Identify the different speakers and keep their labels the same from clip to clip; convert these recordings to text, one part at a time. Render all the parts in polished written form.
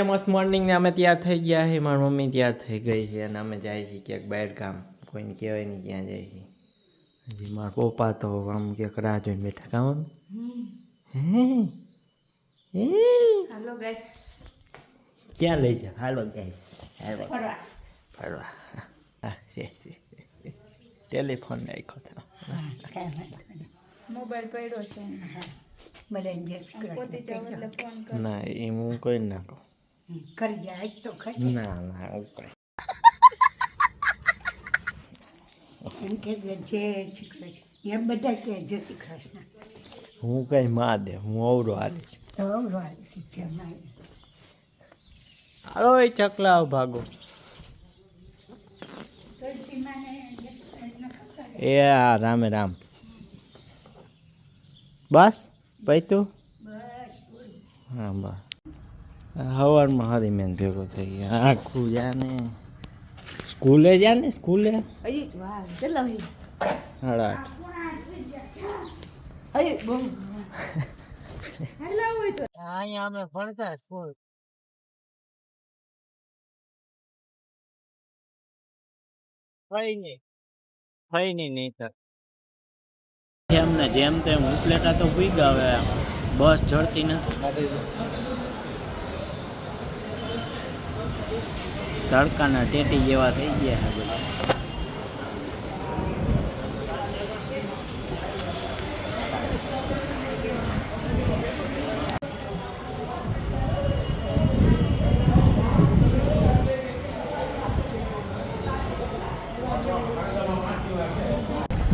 Speaker 1: મસ્ત મોર્નિંગ ને અમે તૈયાર થઈ ગયા છે. મારી મમ્મી તૈયાર થઈ ગઈ છે અને અમે જાય છીએ ક્યાંક બહાર ગામ. કોઈને કહેવાય નહીં ક્યાં જાય છે. હજી મારા પપ્પા તો આમ ક્યાંક રાહ જોઈને બેઠા. કામ
Speaker 2: હાલો ગાઈસ,
Speaker 1: ક્યાં લઈ જા? હાલો ગાઈસ, હાલો ફરવા. ટેલિફોન નાખ્યો હતો.
Speaker 2: મોબાઈલ પડ્યો છે પોતી જાવ એટલે ફોન કર.
Speaker 1: ના એ હું કોઈ ના કહું.
Speaker 3: કરી જાય તો ખરી.
Speaker 1: ના ના હું કઈ
Speaker 3: એમ કે જે શીખવે છે એમ બધા કે જે શીખવે છે
Speaker 1: હું કઈ માં દે હું અવરો હાલીશ.
Speaker 3: તો શીખ્યા
Speaker 1: હાલો એ ચકલા ભાગો. એ હા રામે રામ. બસ પૈતું હા બસ સવારમાં હરીમેન ભેગો થઈ ગયા. આખું જાને સ્કૂલે જાને સ્કૂલે સાડા 8. અહીંયા અમે ભણતા સ્કૂલ થઈ નહીં સર એમને જેમ તેમ ઉપલેટા તો ભૂગા. હવે બસ ચડતી નથી. તડકાના ટેટી જેવા થઈ ગયા છે બધા.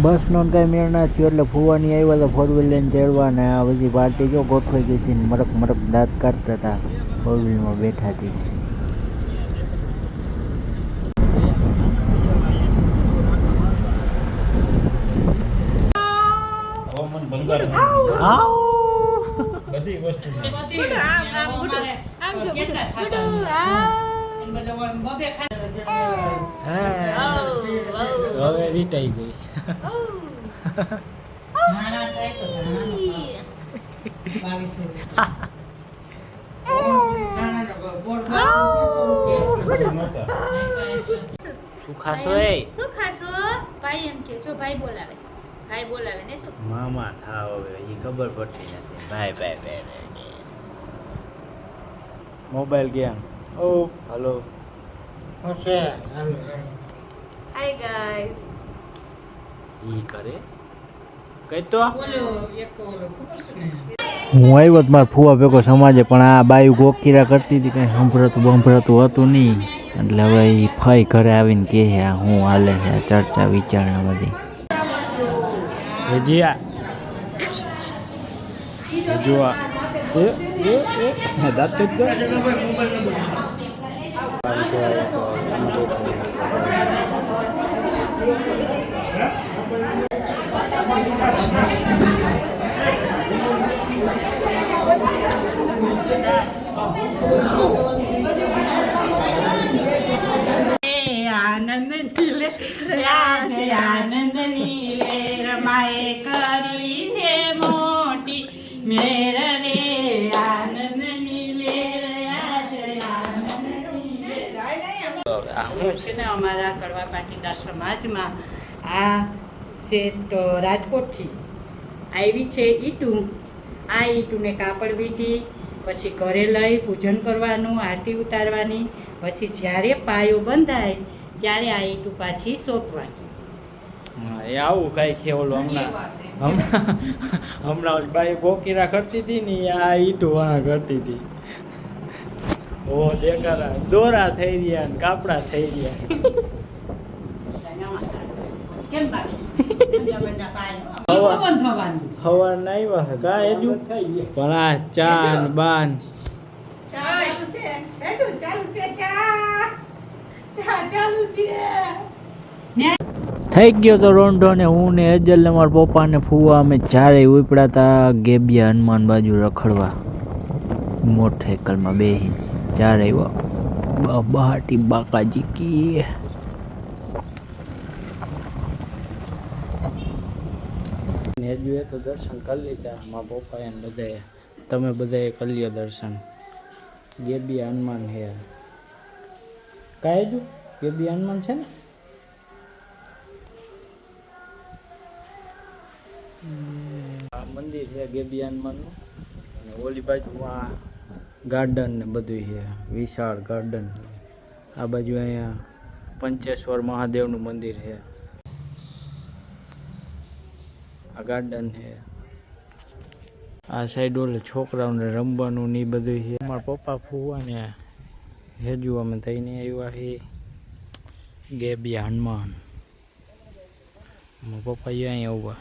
Speaker 1: બસનો કંઈ મેળ ના થયો એટલે ફુવાની આવ્યા તો 4 વ્હીલ લઈને ચડવા ને આ બધી પાર્ટી જો ગોઠવાઈ ગઈ હતી. મરક મરક દાંત કાઢતા હતા. 4 વ્હીલમાં બેઠા હતી. બધી વસ્તુ હવે રીટાઈ ગઈ. શું ખાશો
Speaker 2: ભાઈ એમ કે જો ભાઈ બોલાવે ને શું
Speaker 1: મામા થાવ હવે એ ખબર પડતી નથી. ભાઈ ભાઈ ભાઈ મોબાઈલ ગયા. ઓ હલો
Speaker 2: હાય ગાઈસ
Speaker 1: ઈ કરે કઈ તો
Speaker 2: બોલો એક ઓલો ખબર છે ને
Speaker 1: હું આવ્યો મારા ફુવા ભેગો સમાજે પણ આ બાયું ગોકીરા કરતી હતી કંઈ સંભળાતું હતું નહીં. એટલે હવે એ ફઈ ઘરે આવીને કહે છે હું હાલે છે ચર્ચા વિચારણા બધી. ભજીયા જોવા દાંત
Speaker 2: આનંદની લે રમાએ કરી છે મોટી મેર રે આનંદની લે હું છે ને અમારા કડવા પાટીદાર સમાજમાં આ છે તો રાજકોટથી આવી છે ઈટુ. આ ઈટુને કાપડ વીટી પછી ઘરે લઈ પૂજન કરવાનું, આરતી ઉતારવાની, પછી જ્યારે પાયો બંધાય ત્યારે આ ઈટુ પાછી સોંપવાની.
Speaker 1: એ આવું કઈ છે ઓલું હમણાં બાઈ ગોકીરા કરતી હતી ને આ ઈટું વાહ કરતી હતી. ઓ દેખાડા દોરા થઈ રહ્યા ને કાપડા થઈ રહ્યા.
Speaker 2: કેમ બાકી
Speaker 1: હવા ના આવ્યા કાંઈ હજુ પણ આ ચા ને બાન થઈ ગયો તો રોંઢો ને હું ને અજલ ને મારા પપ્પા ને ફુવા અમે ચારેય ઉપડ્યા હતા ગેબિયા હનુમાન બાજુ રખડવા. મોટરસાઇકલમાં બેહીને ચારેય બહાટી બાકાજી કી હજુ તો દર્શન કરી લીધા મારા પપ્પા એને બધાએ. તમે બધાએ કરી લ્યો દર્શન. ગેબી હનુમાન હે કાંઈ જો ગેબી હનુમાન છે ને આ મંદિર છે ગેબી હનુમાનનું અને ઓલી બાજુ આ ગાર્ડન ને બધું છે વિશાળ ગાર્ડન આ બાજુ અહીંયા પંચેશ્વર મહાદેવનું મંદિર છે આ ગાર્ડન છે આ સાઈડ ઓલે છોકરાઓને રમવાનું ને એ બધું છે મારા પપ્પા ફૂવા ને હેજુ અમે થઈને આવ્યા છે ગેબી હનુમાન મારા પપ્પા અહીંયા ઉભા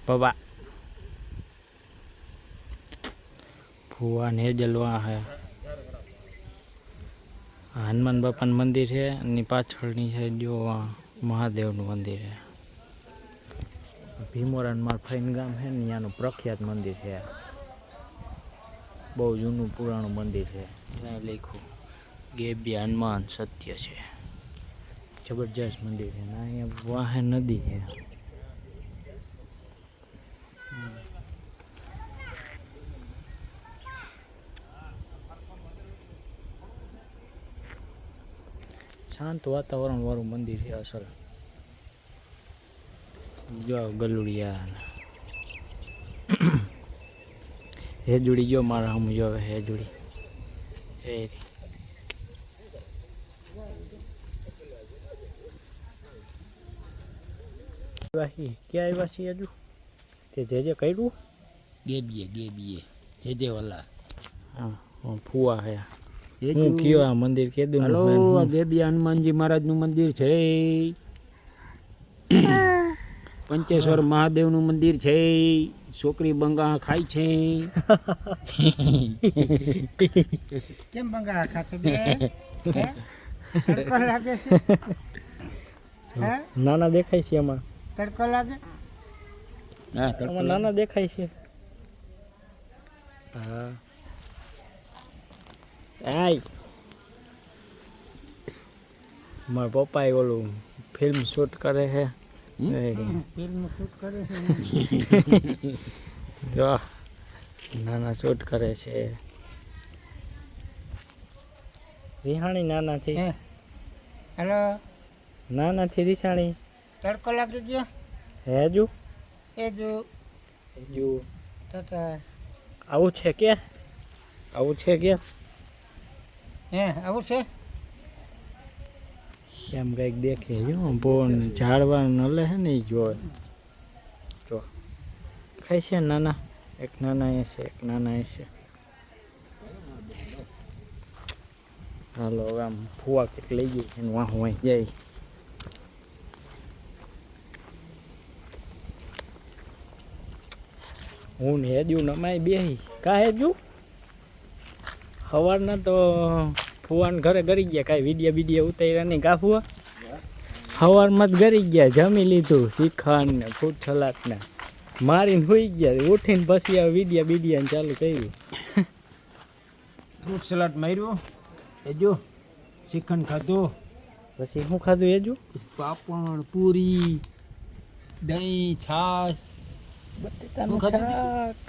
Speaker 1: પપ્પા ફૂવા ને હેજલવા હે હનુમાન બાપાનું મંદિર છે અને પાછળની સાઈડ જો મહાદેવનું મંદિર છે ભીમોરાન માર ફાઈન ગામ છે ને ત્યાંનું પ્રખ્યાત મંદિર છે બહુ જૂનું પુરાણું મંદિર છે ત્યાં લખ્યું ગેબી હનુમાન સત્ય છે જબરજસ્ત મંદિર છે ને અહીંયા વાહે નદી છે શાંત વાતાવરણ વાળું મંદિર છે અસલ જો ગલુડિયા હેજુડી જો મારા હમ જો હેજુડી એ ક્યાં આવ્યા છીએ હજુ તે જે કર્યું ગેબીએ જે વાલા હા ફુવા હે હું કયો આ મંદિર કીધું
Speaker 4: હલો આ ગેબી હનુમાનજી મહારાજનું મંદિર છે પંચેશ્વર મહાદેવનું મંદિર છે છોકરી બંગા ખાય છે
Speaker 3: કેમ બંગા ખાતું બે તડકો લાગે છે હે
Speaker 1: નાના દેખાય છે એમાં
Speaker 3: તડકો લાગે
Speaker 4: હા
Speaker 1: આમાં નાના દેખાય છે હા આય મારા પપ્પા ઓલું ફિલ્મ શૂટ કરે છે
Speaker 3: ફિલ્મ શૂટ કરે છે
Speaker 1: જો નાના શૂટ કરે છે રિહાણી નાનાથી
Speaker 3: હેલો
Speaker 1: નાનાથી રિસાણી
Speaker 3: તડકો લાગી ગયો
Speaker 1: હેજુ
Speaker 3: એ જો
Speaker 1: હેજુ
Speaker 3: ટાટા
Speaker 1: આવું છે કે આવું છે કે
Speaker 3: હે આવું છે
Speaker 1: એમ કંઈક દેખે જો બોન ઝાડવા નલે છે ને એ જોવે જો ખાય છે નાના એક નાના એ છે એક નાના એ છે હાલો હવે આમ ફુવા કંઈક લઈ ગઈ એને વાહ વાહ જાય હું ને હેજુ નમાય બેહી કા હેજુ સવારના તો ફુવાને ઘરે ગરી ગયા કાંઈ વિડીયા ઉતાર્યા નહીં કા ફુવા સવારમાં જ ગરી ગયા જમી લીધું શીખણ ને ફૂટ સલાડ ને મારીને હોઈ ગયા ઉઠીને પછી આ વિડીયા ચાલુ કર્યું
Speaker 4: ફ્રૂટ સલાડ માર્યું એજો ચિકન ખાધું
Speaker 1: પછી શું ખાધું હેજુ
Speaker 4: પાપડ પૂરી દહીં છાશ
Speaker 1: બટેટાનું
Speaker 4: શું ખાધું?
Speaker 1: શાક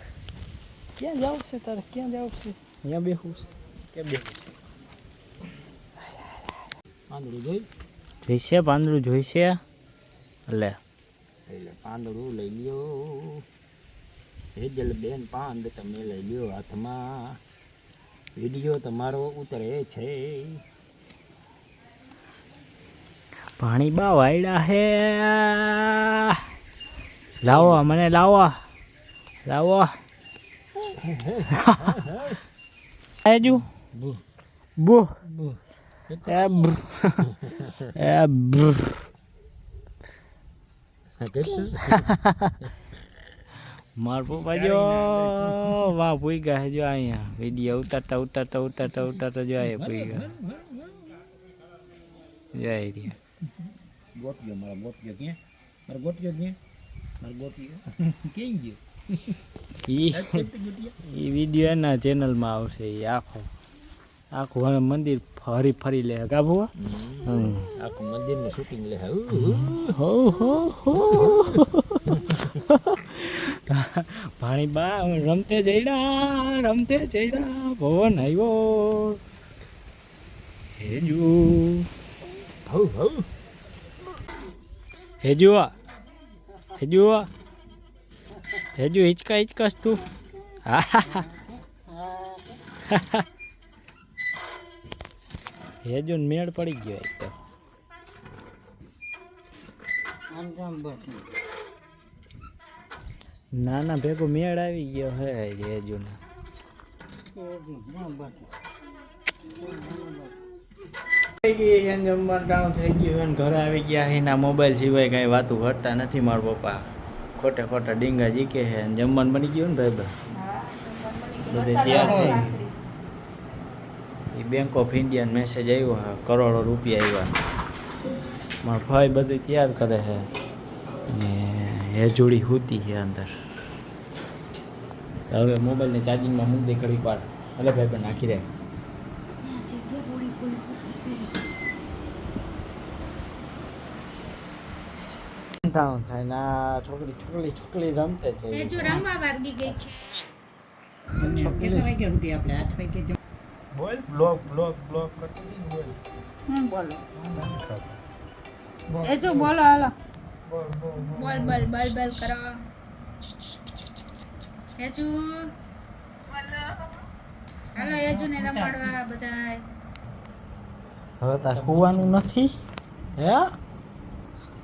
Speaker 1: ક્યાં જાવ છે તારે ક્યાં જાવ છે અહીંયા બેહું છે ક્યાં બેહું છે
Speaker 4: પાંદડું જોઈ
Speaker 1: જોઈશે પાંદડું જોઈશે એટલે
Speaker 4: એટલે પાંદડું લઈ લ્યો હેજલ બેન પાંદ તમે લઈ લ્યો હાથમાં વિડીયો તમારો ઉતરે છે
Speaker 1: પાણી બા વાયડા હે લાવો મને લાવો હેજુ બુ એ બ્ર એ બ્ર માર પપ્પા જો વાહ પૂઈ ગયા જો અહીંયા વિડીયો ઉતારતા જો આયા પૂઈ ગયા જય રે
Speaker 4: ગોટિયો મારા ગોટિયો ક્યાં મારા ગોટિયો ક્યાં મારા ગોટિયો ક્યાં ગયો
Speaker 1: એ વિડીયો એના ચેનલમાં આવશે એ આખું મંદિર ફરી લે કા ભુવા
Speaker 4: આખું મંદિરનું શૂટિંગ લે
Speaker 1: હો હો હો પાણી બા રમતે જઈડા પવન આવ્યો હેજુ
Speaker 4: હવ હવ
Speaker 1: હેજુ હિચકાશ તું હેજુ ને મેળ પડી ગયો એક તો નાના ભેગો મેળ આવી ગયો હે હેજુ ને જમવાનું ટાણું થઈ ગયું ઘરે આવી ગયા એના મોબાઈલ સિવાય કઈ વાતું કરતા નથી મારા પપ્પા ખોટા ડીંગા જીકે છે જમવાનું બની ગયું ને ભાઈ બધે ત્યાં એ બેંક ઓફ ઇન્ડિયા મેસેજ આવ્યો હા કરોડો રૂપિયા આવ્યા મારા ભાઈ બધું તૈયાર કરે છે ને હેજુડી હૂતી છે અંદર હવે મોબાઈલને ચાર્જિંગમાં મૂકી દે ઘડીક વાર ભલે ભાઈ પણ નાખી દે થાય ના છોકરી રમતે છે
Speaker 2: કેટલા વાગ્યા સુધી આપણે 8 વાગે
Speaker 1: બોલ બ્લોક કરતી બોલ
Speaker 2: બોલો
Speaker 3: બોલો હાલો
Speaker 2: બોલ કરો હેજુ હાલો હેજુ ને રમાડવા બધાય
Speaker 1: હવે તાર હોવાનું નથી હે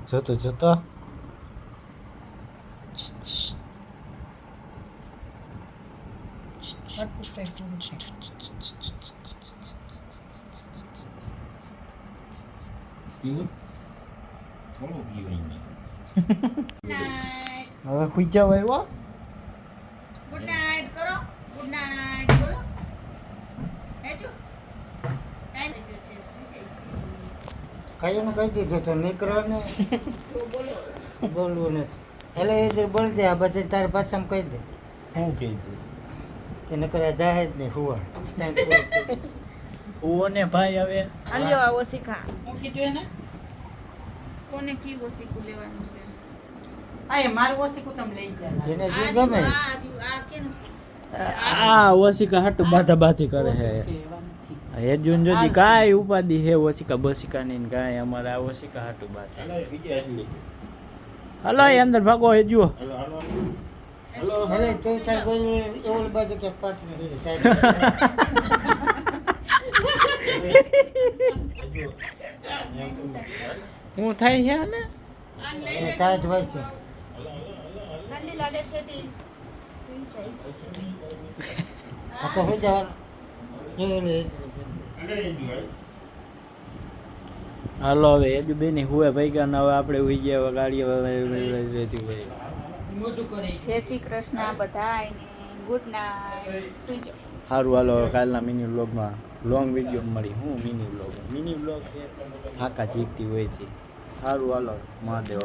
Speaker 1: જોતો હવે સુઈ જાવ આવ્યો
Speaker 2: ગુડ નાઇટ કરો ગુડ નાઇટ બોલો હેજુ ટાઈમ થઈ ગયો છે સુઈ જાય છે
Speaker 3: કહી દીધું તો નીકળો ને
Speaker 2: તો બોલો
Speaker 3: બોલવું નથી એટલે એ જે બોલ દે આ બધે તારી ભાષામાં કહી દે
Speaker 1: શું કીધું
Speaker 3: કે નકર જાહે જ નહીં હુવા ટાઈમ પૂરો થઈ ગયો.
Speaker 1: ઓને ભાઈ હવે
Speaker 2: આલ્યો આવો શીખા હું કીધું એને કોને કી ઓસીકું લેવાનું છે આ એ મારું ઓસીકું તમે લઈ ગયા
Speaker 3: જેને જે ગમે
Speaker 2: આ કેનું છે
Speaker 1: આ ઓશિકા હાટુ બાથી કરે હે હેજુન જોદી કાંઈ ઉપાધિ હે ઓશિકા બસિકાની ને કાંઈ અમારે આ ઓશિકા હાટુ બાથી હાલો એ અંદર ભાગો હેજુ
Speaker 3: એટલે તું તાર ગોળ એવું બાજુ કે પાછ નહીં
Speaker 1: હું થાય છે ને
Speaker 3: ટાઈટ હોય છે
Speaker 2: ઠંડી લાગે છે તી સુઈ જાય
Speaker 3: આ તો હોય જવાનું
Speaker 1: હાલો હવે હેજુ બેની હુએ ભાઈ ને હવે આપણે ઉઈ ગયા ગાડીઓ
Speaker 2: જય શ્રી કૃષ્ણ બધાને ગુડ નાઇટ સુઈ જાઓ
Speaker 1: સારું હાલો કાલના મિની વ્લોગમાં લોંગ વિડીયો મળી હું મિની વ્લોગ છે ફાકા ચીકતી હોય છે સારું હાલો મહાદેવ